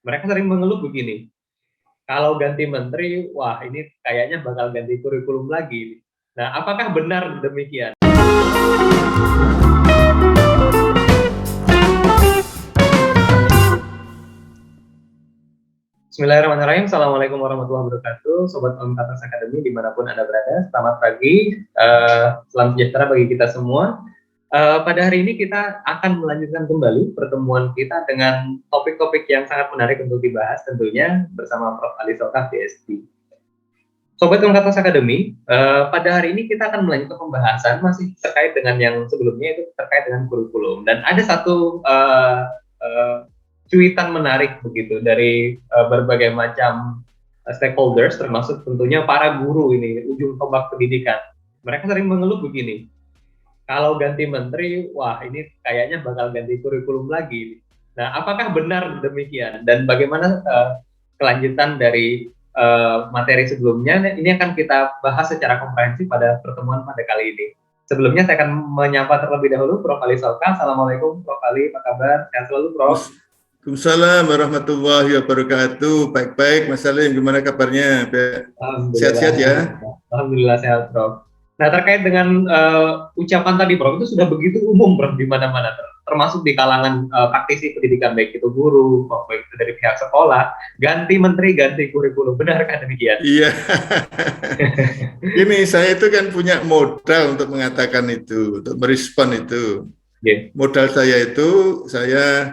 Mereka sering mengeluh begini, kalau ganti menteri, wah ini kayaknya bakal ganti kurikulum lagi. Nah, apakah benar demikian? Bismillahirrahmanirrahim. Assalamualaikum warahmatullahi wabarakatuh. Sobat Omkatas Academy dimanapun Anda berada, selamat pagi. Salam sejahtera bagi kita semua. Pada hari ini kita akan melanjutkan kembali pertemuan kita dengan topik-topik yang sangat menarik untuk dibahas tentunya bersama Prof. Ali Sokaf, PhD. Sobat Omkatas Academy, pada hari ini kita akan melanjutkan pembahasan masih terkait dengan yang sebelumnya, itu terkait dengan kurikulum. Dan ada satu cuitan menarik begitu dari berbagai macam stakeholders, termasuk tentunya para guru ini, ujung tombak pendidikan. Mereka sering mengeluh begini, kalau ganti menteri, wah ini kayaknya bakal ganti kurikulum lagi. Nah, apakah benar demikian? Dan bagaimana kelanjutan dari materi sebelumnya? Ini akan kita bahas secara komprehensif pada pertemuan pada kali ini. Sebelumnya saya akan menyapa terlebih dahulu Prof. Ali Sokaf. Assalamualaikum Prof. Ali, apa kabar? Sehat selalu Prof. Waalaikumsalam warahmatullahi wabarakatuh. Baik-baik, Mas Salim, gimana kabarnya? Sehat-sehat ya? Alhamdulillah sehat, Prof. Nah, terkait dengan ucapan tadi, Prof, itu sudah begitu umum, Prof, di mana-mana, termasuk di kalangan praktisi pendidikan, baik itu guru, baik itu dari pihak sekolah, ganti menteri, ganti kurikulum. Benarkah demikian? Iya. Ini saya itu kan punya modal untuk mengatakan itu, untuk merespon itu. Yeah. Modal saya itu, saya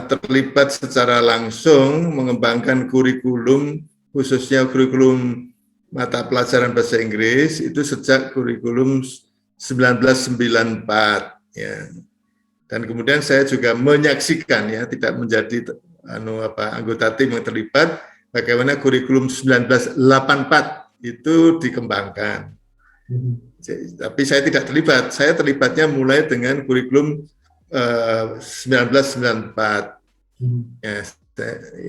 terlibat secara langsung mengembangkan kurikulum, khususnya kurikulum mata pelajaran bahasa Inggris itu sejak kurikulum 1994 ya. Dan kemudian saya juga menyaksikan ya, tidak menjadi anggota tim yang terlibat, bagaimana kurikulum 1984 itu dikembangkan. Tapi saya tidak terlibat, saya terlibatnya mulai dengan kurikulum 1994. Ya,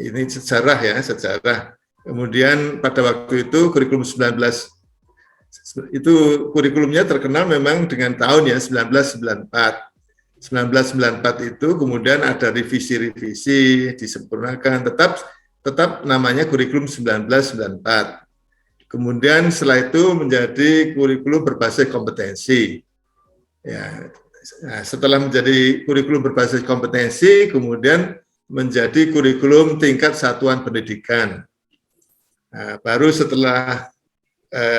ini sejarah ya, sejarah. Kemudian pada waktu itu kurikulum 19 itu kurikulumnya terkenal memang dengan tahun ya 1994. 1994 itu kemudian ada revisi-revisi, disempurnakan, tetap namanya kurikulum 1994. Kemudian setelah itu menjadi kurikulum berbasis kompetensi. Ya, nah, setelah menjadi kurikulum berbasis kompetensi, kemudian menjadi kurikulum tingkat satuan pendidikan. Nah, baru setelah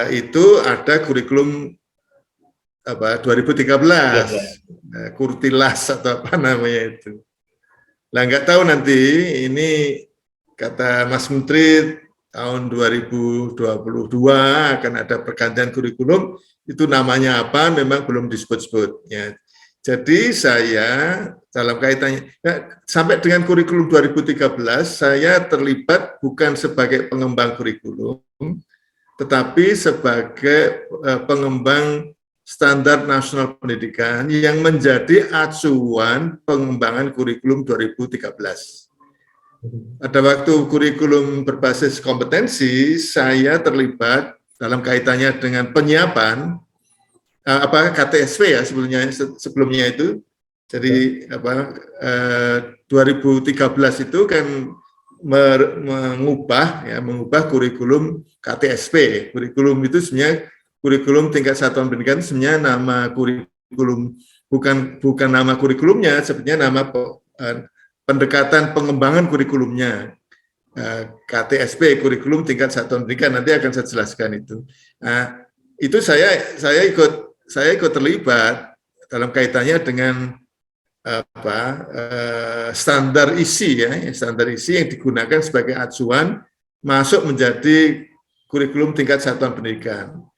itu ada kurikulum 2013, Kurtilas atau apa namanya itu. Nah, nggak tahu nanti ini kata Mas Menteri tahun 2022 akan ada pergantian kurikulum, itu namanya apa memang belum disebut-sebut ya. Jadi saya dalam kaitannya sampai dengan kurikulum 2013 saya terlibat bukan sebagai pengembang kurikulum, tetapi sebagai pengembang standar nasional pendidikan yang menjadi acuan pengembangan kurikulum 2013. Pada waktu kurikulum berbasis kompetensi, saya terlibat dalam kaitannya dengan penyiapan KTSP ya sebelumnya itu. Jadi 2013 itu kan mengubah kurikulum KTSP. Kurikulum itu sebenarnya kurikulum tingkat satuan pendidikan, sebenarnya nama kurikulum bukan nama kurikulumnya, sebenarnya nama pendekatan pengembangan kurikulumnya. KTSP, kurikulum tingkat satuan pendidikan, nanti akan saya jelaskan itu. Nah, itu saya ikut terlibat dalam kaitannya dengan standar isi ya, standar isi yang digunakan sebagai acuan masuk menjadi kurikulum tingkat satuan pendidikan.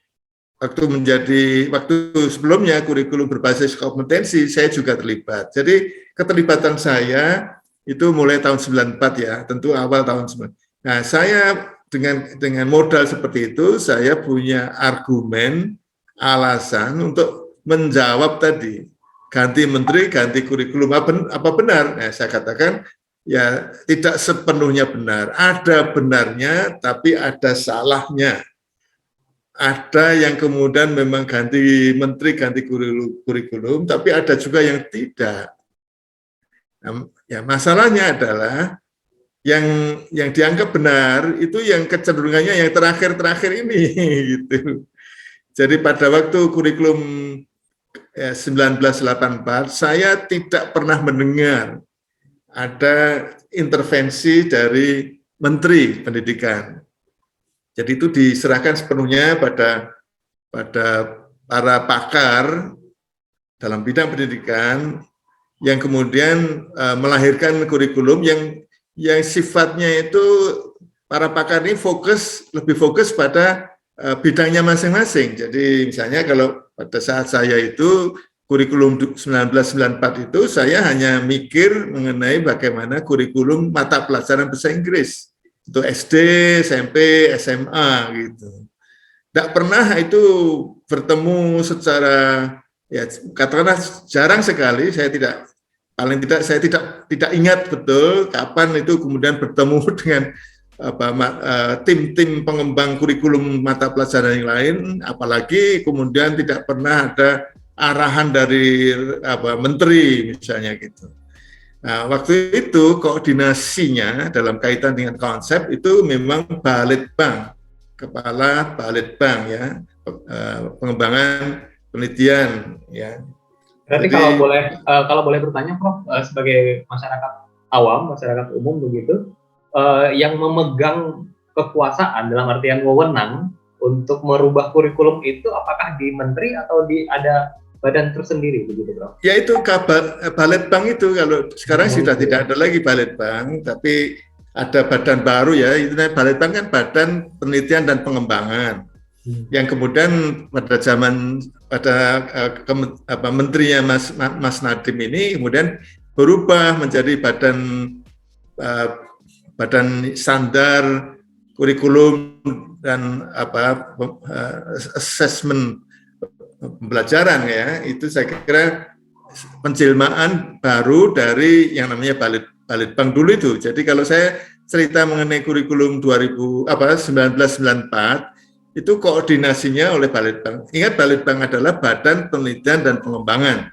Waktu sebelumnya kurikulum berbasis kompetensi saya juga terlibat. Jadi keterlibatan saya itu mulai tahun 94 ya, tentu awal tahun 94. Nah, saya dengan modal seperti itu saya punya argumen, alasan untuk menjawab tadi ganti menteri, ganti kurikulum apa benar? Nah, saya katakan ya tidak sepenuhnya benar. Ada benarnya tapi ada salahnya. Ada yang kemudian memang ganti menteri, ganti kurikulum, tapi ada juga yang tidak. Nah, ya masalahnya adalah yang dianggap benar itu yang kecenderungannya yang terakhir-terakhir ini gitu. Jadi pada waktu kurikulum 1984 saya tidak pernah mendengar ada intervensi dari Menteri Pendidikan. Jadi itu diserahkan sepenuhnya pada para pakar dalam bidang pendidikan yang kemudian melahirkan kurikulum yang sifatnya itu para pakar ini lebih fokus pada bidangnya masing-masing. Jadi misalnya kalau pada saat saya itu kurikulum 1994 itu saya hanya mikir mengenai bagaimana kurikulum mata pelajaran bahasa Inggris untuk SD, SMP, SMA gitu. Tidak pernah itu bertemu secara ya katakanlah jarang sekali, paling tidak saya tidak ingat betul kapan itu kemudian bertemu dengan tim-tim pengembang kurikulum mata pelajaran yang lain, apalagi kemudian tidak pernah ada arahan dari menteri misalnya gitu. Nah, waktu itu koordinasinya dalam kaitan dengan konsep itu memang Balitbang, kepala Balitbang ya, pengembangan penelitian ya. Berarti kalau boleh bertanya Prof, sebagai masyarakat awam, masyarakat umum begitu, yang memegang kekuasaan dalam artian wewenang untuk merubah kurikulum itu apakah di menteri atau ada badan tersendiri begitu Prof? Ya itu Balitbang itu, kalau sekarang sudah tidak ada lagi Balitbang, tapi ada badan baru ya, itu Balitbang kan Badan Penelitian dan Pengembangan. Yang kemudian pada menterinya Mas Nadiem ini kemudian berubah menjadi badan standar kurikulum dan assessment pembelajaran ya. Itu saya kira penjelmaan baru dari yang namanya Balitbang dulu itu. Jadi kalau saya cerita mengenai kurikulum 1994 itu koordinasinya oleh Balitbang. Ingat, Balitbang adalah Badan Penelitian dan Pengembangan.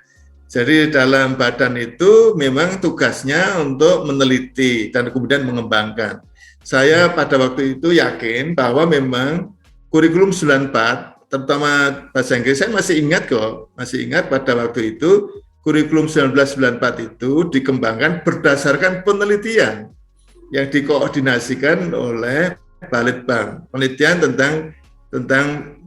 Jadi dalam badan itu memang tugasnya untuk meneliti dan kemudian mengembangkan. Saya pada waktu itu yakin bahwa memang kurikulum 94, terutama bahasa Inggris, saya masih ingat pada waktu itu kurikulum 1994 itu dikembangkan berdasarkan penelitian yang dikoordinasikan oleh Balitbang, penelitian tentang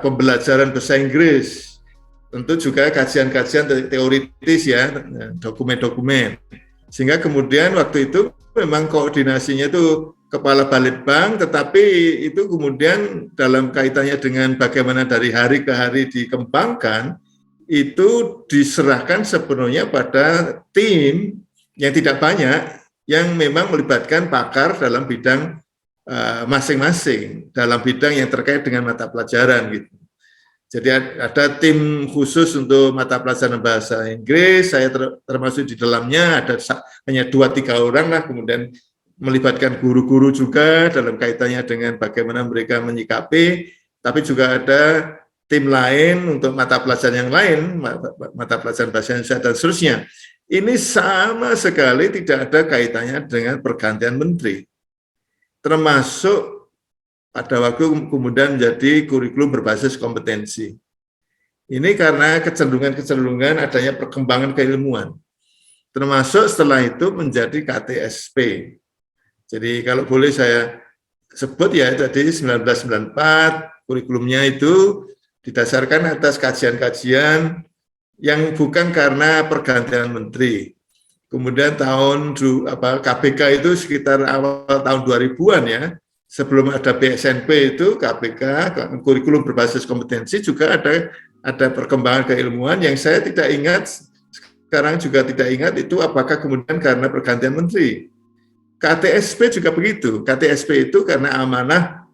pembelajaran bahasa Inggris, tentu juga kajian-kajian teoritis ya, dokumen-dokumen. Sehingga kemudian waktu itu memang koordinasinya itu kepala Balitbang, tetapi itu kemudian dalam kaitannya dengan bagaimana dari hari ke hari dikembangkan, itu diserahkan sepenuhnya pada tim yang tidak banyak, yang memang melibatkan pakar dalam bidang masing-masing dalam bidang yang terkait dengan mata pelajaran gitu. Jadi ada tim khusus untuk mata pelajaran bahasa Inggris, saya termasuk di dalamnya, ada hanya 2-3 orang lah, kemudian melibatkan guru-guru juga dalam kaitannya dengan bagaimana mereka menyikapi, tapi juga ada tim lain untuk mata pelajaran yang lain, mata pelajaran bahasa Indonesia dan seterusnya. Ini sama sekali tidak ada kaitannya dengan pergantian menteri. Termasuk pada waktu kemudian menjadi kurikulum berbasis kompetensi. Ini karena kecenderungan adanya perkembangan keilmuan. Termasuk setelah itu menjadi KTSP. Jadi kalau boleh saya sebut ya, tadi 1994 kurikulumnya itu didasarkan atas kajian-kajian yang bukan karena pergantian menteri. Kemudian KPK itu sekitar awal tahun 2000-an ya, sebelum ada BSNP itu KPK, kurikulum berbasis kompetensi, juga ada perkembangan keilmuan yang saya tidak ingat, sekarang juga tidak ingat itu apakah kemudian karena pergantian menteri. KTSP juga begitu, KTSP itu karena amanah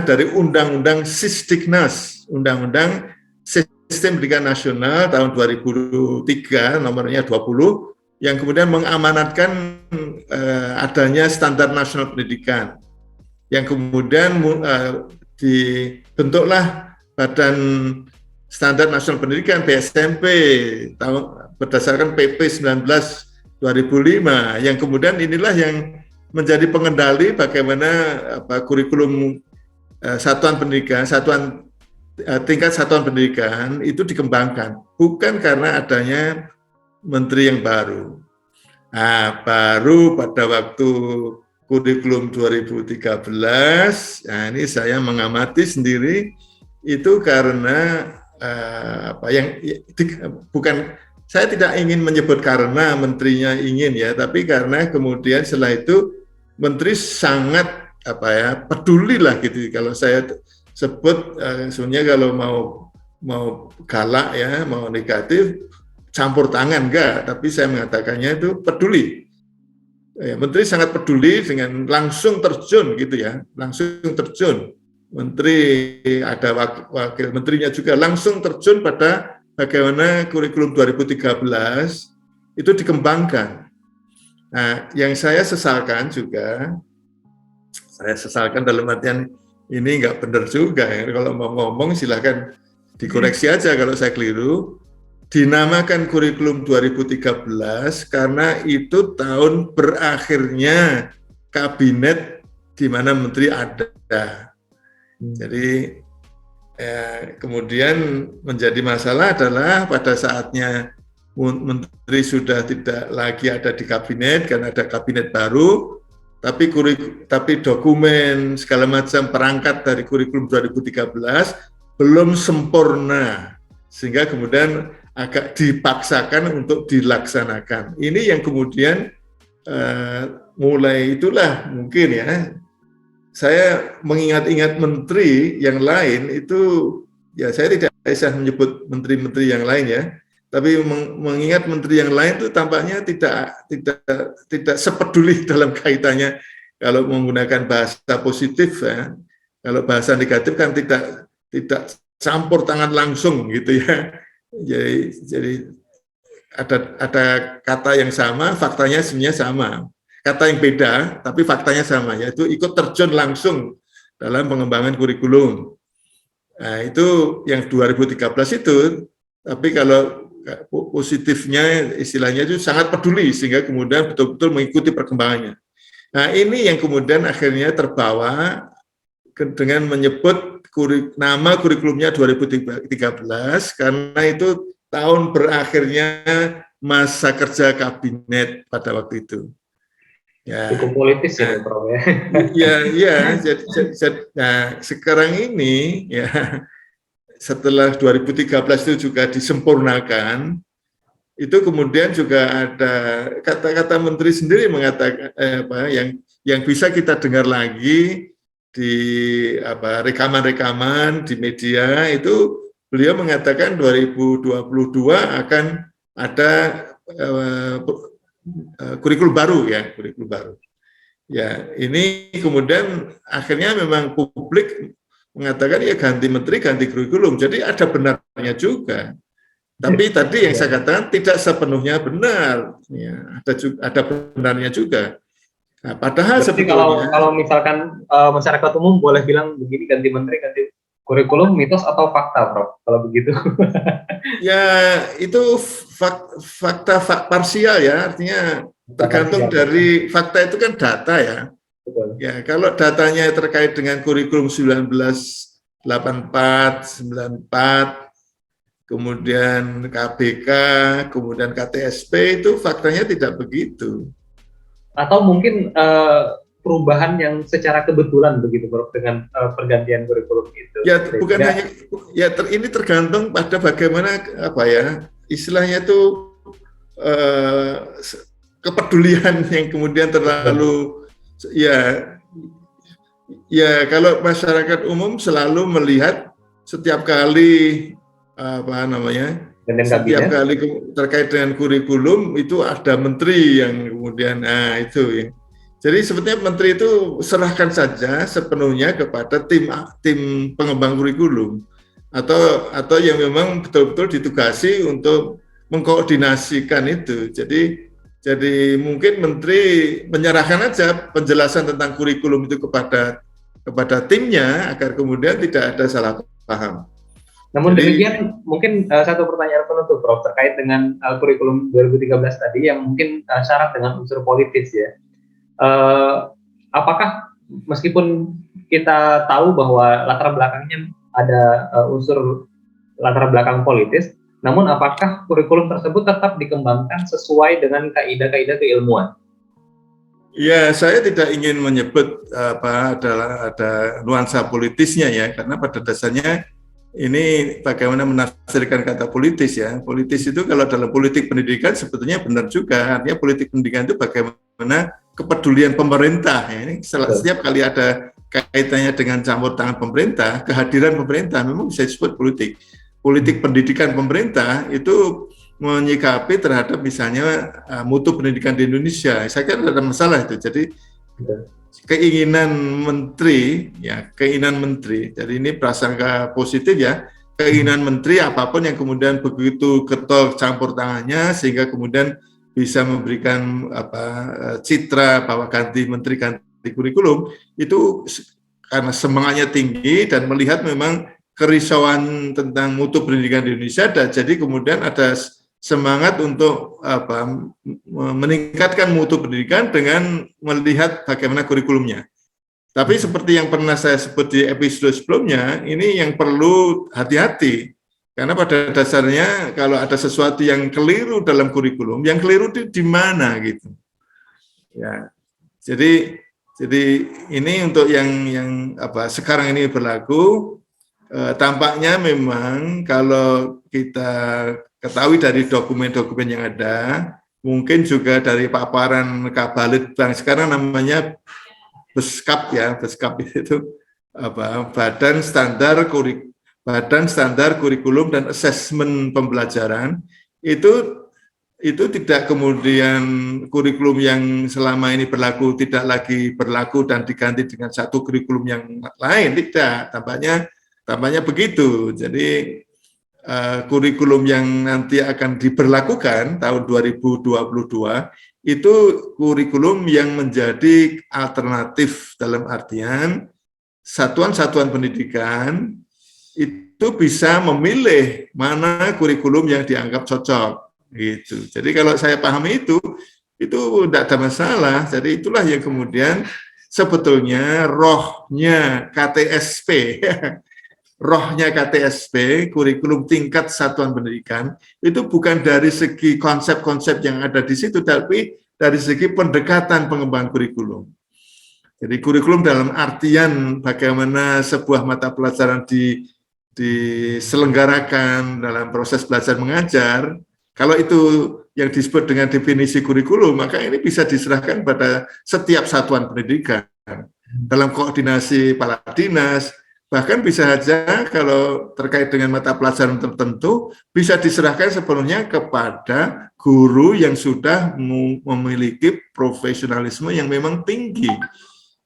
dari Undang-Undang Sisdiknas, Undang-Undang Sistem Pendidikan Nasional tahun 2003, nomornya 20, yang kemudian mengamanatkan adanya standar nasional pendidikan, yang kemudian dibentuklah Badan Standar Nasional Pendidikan BSNP berdasarkan PP 19 2005, yang kemudian inilah yang menjadi pengendali bagaimana kurikulum tingkat satuan pendidikan itu dikembangkan, bukan karena adanya menteri yang baru. Nah, baru pada waktu kurikulum 2013, nah ini saya mengamati sendiri itu karena bukan, saya tidak ingin menyebut karena menterinya ingin ya, tapi karena kemudian setelah itu menteri sangat peduli lah gitu. Kalau saya sebut sebenarnya kalau mau galak ya, mau negatif, campur tangan enggak, tapi saya mengatakannya itu peduli. Menteri sangat peduli dengan langsung terjun gitu ya, langsung terjun. Menteri ada wakil menterinya juga langsung terjun pada bagaimana kurikulum 2013 itu dikembangkan. Nah, yang saya sesalkan dalam artian ini nggak benar juga ya. Kalau mau ngomong silahkan dikoreksi aja kalau saya keliru. Dinamakan kurikulum 2013 karena itu tahun berakhirnya kabinet di mana menteri ada. Jadi kemudian menjadi masalah adalah pada saatnya menteri sudah tidak lagi ada di kabinet karena ada kabinet baru, tapi dokumen segala macam perangkat dari kurikulum 2013 belum sempurna, sehingga kemudian agak dipaksakan untuk dilaksanakan. Ini yang kemudian mulai itulah mungkin ya, saya mengingat-ingat menteri yang lain itu, ya saya tidak bisa menyebut menteri-menteri yang lain ya, tapi mengingat menteri yang lain itu tampaknya tidak sepeduli dalam kaitannya. Kalau menggunakan bahasa positif ya, kalau bahasa negatif kan tidak campur tangan langsung gitu ya. Jadi ada kata yang sama, faktanya sebenarnya sama. Kata yang beda, tapi faktanya sama, yaitu ikut terjun langsung dalam pengembangan kurikulum. Nah, itu yang 2013 itu, tapi kalau positifnya istilahnya itu sangat peduli, sehingga kemudian betul-betul mengikuti perkembangannya. Nah, ini yang kemudian akhirnya terbawa dengan menyebut nama kurikulumnya 2013 karena itu tahun berakhirnya masa kerja kabinet pada waktu itu. Ya. Cukup politis ya, Prof. Ya. Nah, sekarang ini ya setelah 2013 itu juga disempurnakan, itu kemudian juga ada kata-kata menteri sendiri mengatakan yang bisa kita dengar lagi di rekaman-rekaman di media itu, beliau mengatakan 2022 akan ada kurikulum baru ya, kurikulum baru. Ya, ini kemudian akhirnya memang publik mengatakan ya ganti menteri, ganti kurikulum. Jadi ada benarnya juga. Tapi tadi yang saya katakan tidak sepenuhnya benar. Ya, ada benarnya juga. Nah, padahal sebetulnya kalau misalkan masyarakat umum boleh bilang begini, ganti menteri, ganti kurikulum, mitos atau fakta, Prof? Kalau begitu? Ya, itu fakta parsial ya, artinya tergantung dari fakta itu kan data ya. Betul. Ya, kalau datanya terkait dengan kurikulum 1984, 94, kemudian KBK, kemudian KTSP, itu faktanya tidak begitu. Atau mungkin perubahan yang secara kebetulan begitu, Prof, dengan pergantian kurikulum itu. Ya, bukan hanya ya ini tergantung pada bagaimana istilahnya itu kepedulian yang kemudian terlalu ya kalau masyarakat umum selalu melihat setiap kali setiap kali terkait dengan kurikulum itu ada menteri yang kemudian itu ya. Jadi sebetulnya menteri itu serahkan saja sepenuhnya kepada tim pengembang kurikulum atau yang memang betul-betul ditugasi untuk mengkoordinasikan itu. Jadi mungkin menteri menyerahkan aja penjelasan tentang kurikulum itu kepada timnya agar kemudian tidak ada salah paham. Namun demikian, mungkin satu pertanyaan penutup, Prof, terkait dengan kurikulum 2013 tadi yang mungkin syarat dengan unsur politis ya. eh, apakah meskipun kita tahu bahwa latar belakangnya ada unsur latar belakang politis, namun apakah kurikulum tersebut tetap dikembangkan sesuai dengan kaidah-kaidah keilmuan? Ya, saya tidak ingin menyebut ada nuansa politisnya ya, karena pada dasarnya ini bagaimana menafsirkan kata politis ya. Politis itu kalau dalam politik pendidikan sebetulnya benar juga. Artinya politik pendidikan itu bagaimana kepedulian pemerintah. Ya. Ini setiap kali ada kaitannya dengan campur tangan pemerintah, kehadiran pemerintah memang bisa disebut politik. Politik pendidikan pemerintah itu menyikapi terhadap misalnya mutu pendidikan di Indonesia. Saya kira tidak ada masalah itu. Jadi keinginan menteri, ya keinginan menteri. Jadi ini prasangka positif ya. Keinginan menteri apapun yang kemudian begitu getol campur tangannya sehingga kemudian bisa memberikan citra bahwa ganti menteri ganti kurikulum itu karena semangatnya tinggi dan melihat memang kerisauan tentang mutu pendidikan di Indonesia dan jadi kemudian ada semangat untuk meningkatkan mutu pendidikan dengan melihat bagaimana kurikulumnya. Tapi seperti yang pernah saya sebut di episode sebelumnya, ini yang perlu hati-hati. Karena pada dasarnya kalau ada sesuatu yang keliru dalam kurikulum, yang keliru itu di mana gitu. Ya. Jadi ini untuk yang sekarang ini berlaku, tampaknya memang kalau kita ketahui dari dokumen-dokumen yang ada, mungkin juga dari paparan Kabalit Bank sekarang namanya BESKAP ya, BESKAP itu Badan Standar Kurikulum dan Asesmen Pembelajaran itu tidak kemudian kurikulum yang selama ini berlaku tidak lagi berlaku dan diganti dengan satu kurikulum yang lain, tidak, tampaknya begitu. Jadi kurikulum yang nanti akan diberlakukan tahun 2022 itu kurikulum yang menjadi alternatif dalam artian satuan-satuan pendidikan itu bisa memilih mana kurikulum yang dianggap cocok gitu. Jadi kalau saya pahami itu tidak ada masalah. Jadi itulah yang kemudian sebetulnya rohnya KTSP rohnya KTSP, kurikulum tingkat satuan pendidikan, itu bukan dari segi konsep-konsep yang ada di situ, tapi dari segi pendekatan pengembangan kurikulum. Jadi kurikulum dalam artian bagaimana sebuah mata pelajaran diselenggarakan dalam proses belajar mengajar, kalau itu yang disebut dengan definisi kurikulum, maka ini bisa diserahkan pada setiap satuan pendidikan. Dalam koordinasi kepala dinas, bahkan bisa saja kalau terkait dengan mata pelajaran tertentu bisa diserahkan sepenuhnya kepada guru yang sudah memiliki profesionalisme yang memang tinggi.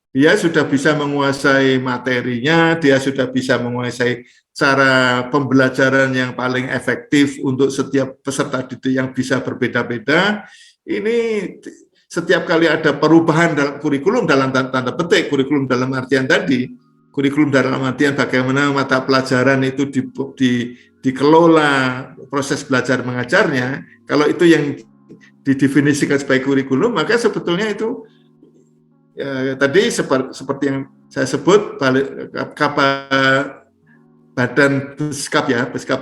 Dia sudah bisa menguasai materinya, dia sudah bisa menguasai cara pembelajaran yang paling efektif untuk setiap peserta didik yang bisa berbeda-beda. Ini setiap kali ada perubahan dalam kurikulum dalam tanda petik, kurikulum dalam artian tadi, kurikulum dalam artian bagaimana mata pelajaran itu dikelola proses belajar mengajarnya, kalau itu yang didefinisikan sebagai kurikulum, maka sebetulnya itu tadi seperti yang saya sebut Badan BESKAP ya, BESKAP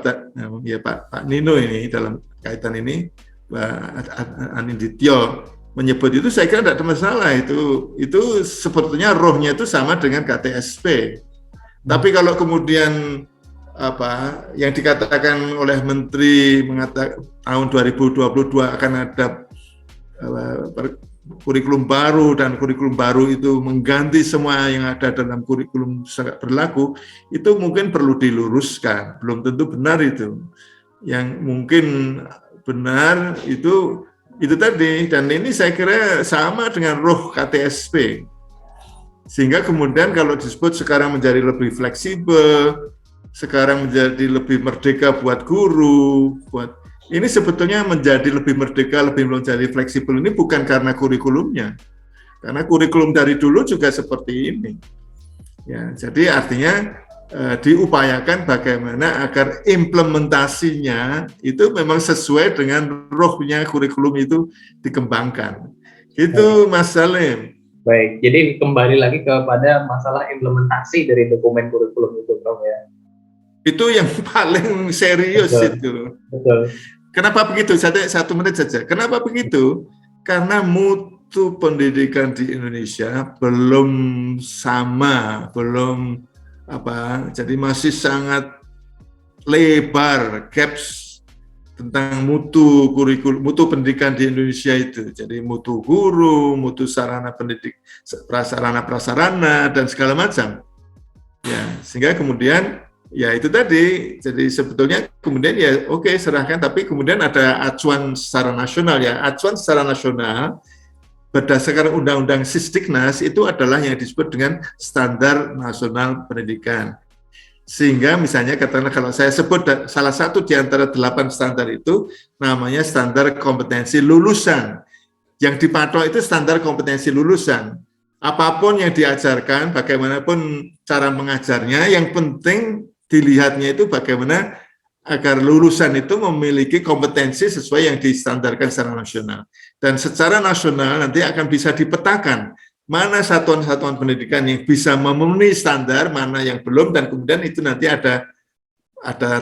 ya Pak Nino ini dalam kaitan ini, Pak Anindityo menyebut itu, saya kira tidak ada masalah, itu sepertinya rohnya itu sama dengan KTSP. Tapi kalau kemudian yang dikatakan oleh Menteri mengatakan tahun 2022 akan ada kurikulum baru dan kurikulum baru itu mengganti semua yang ada dalam kurikulum sangat berlaku, itu mungkin perlu diluruskan, belum tentu benar itu. Yang mungkin benar itu tadi, dan ini saya kira sama dengan roh KTSP. Sehingga kemudian kalau disebut sekarang menjadi lebih fleksibel, sekarang menjadi lebih merdeka buat guru, ini sebetulnya menjadi lebih merdeka, lebih menjadi fleksibel ini bukan karena kurikulumnya. Karena kurikulum dari dulu juga seperti ini. Ya, jadi artinya diupayakan bagaimana agar implementasinya itu memang sesuai dengan rohnya kurikulum itu dikembangkan. Itu Mas Salim. Baik, jadi kembali lagi kepada masalah implementasi dari dokumen kurikulum itu, Bang ya. Itu yang paling serius Betul, itu. betul. Kenapa begitu? Satu menit saja. Kenapa begitu? Karena mutu pendidikan di Indonesia belum sama, belum apa, jadi masih sangat lebar gaps tentang mutu kurikulum, mutu pendidikan di Indonesia itu. Jadi mutu guru, mutu sarana pendidik, prasarana, dan segala macam. Ya, sehingga kemudian ya itu tadi. Jadi sebetulnya kemudian ya oke, serahkan, tapi kemudian ada acuan secara nasional ya. Acuan secara nasional berdasarkan Undang-Undang Sisdiknas itu adalah yang disebut dengan Standar Nasional Pendidikan. Sehingga misalnya katakanlah kalau saya sebut salah satu di antara 8 standar itu namanya standar kompetensi lulusan. Yang dipatok itu standar kompetensi lulusan. Apapun yang diajarkan, bagaimanapun cara mengajarnya, yang penting dilihatnya itu bagaimana agar lulusan itu memiliki kompetensi sesuai yang distandarkan secara nasional. Dan secara nasional nanti akan bisa dipetakan mana satuan-satuan pendidikan yang bisa memenuhi standar, mana yang belum, dan kemudian itu nanti ada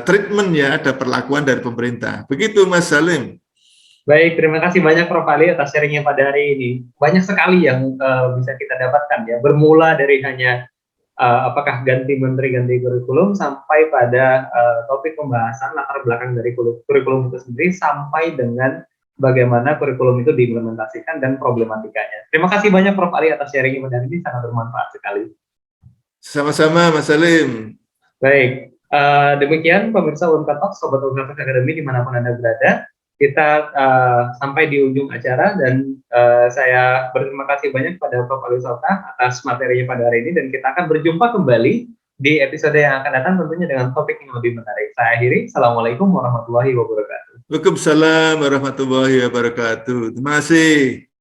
treatment ya, ada perlakuan dari pemerintah. Begitu Mas Salim. Baik, terima kasih banyak Prof. Ali atas sharingnya pada hari ini. Banyak sekali yang bisa kita dapatkan ya, bermula dari hanya apakah ganti menteri, ganti kurikulum, sampai pada topik pembahasan latar belakang dari kurikulum itu sendiri, sampai dengan bagaimana kurikulum itu diimplementasikan dan problematikanya. Terima kasih banyak Prof. Ali atas sharingnya pada hari ini, sangat bermanfaat sekali. Sama-sama Mas Salim. Baik, demikian pemirsa Unpad Talk, Sobat Unpad Academy dimanapun Anda berada. Kita sampai di ujung acara, dan saya berterima kasih banyak pada Prof. Ali Sokah atas materinya pada hari ini, dan kita akan berjumpa kembali di episode yang akan datang tentunya dengan topik yang lebih menarik. Saya akhiri, Assalamualaikum warahmatullahi wabarakatuh. Waalaikumsalam warahmatullahi wabarakatuh. Terima kasih.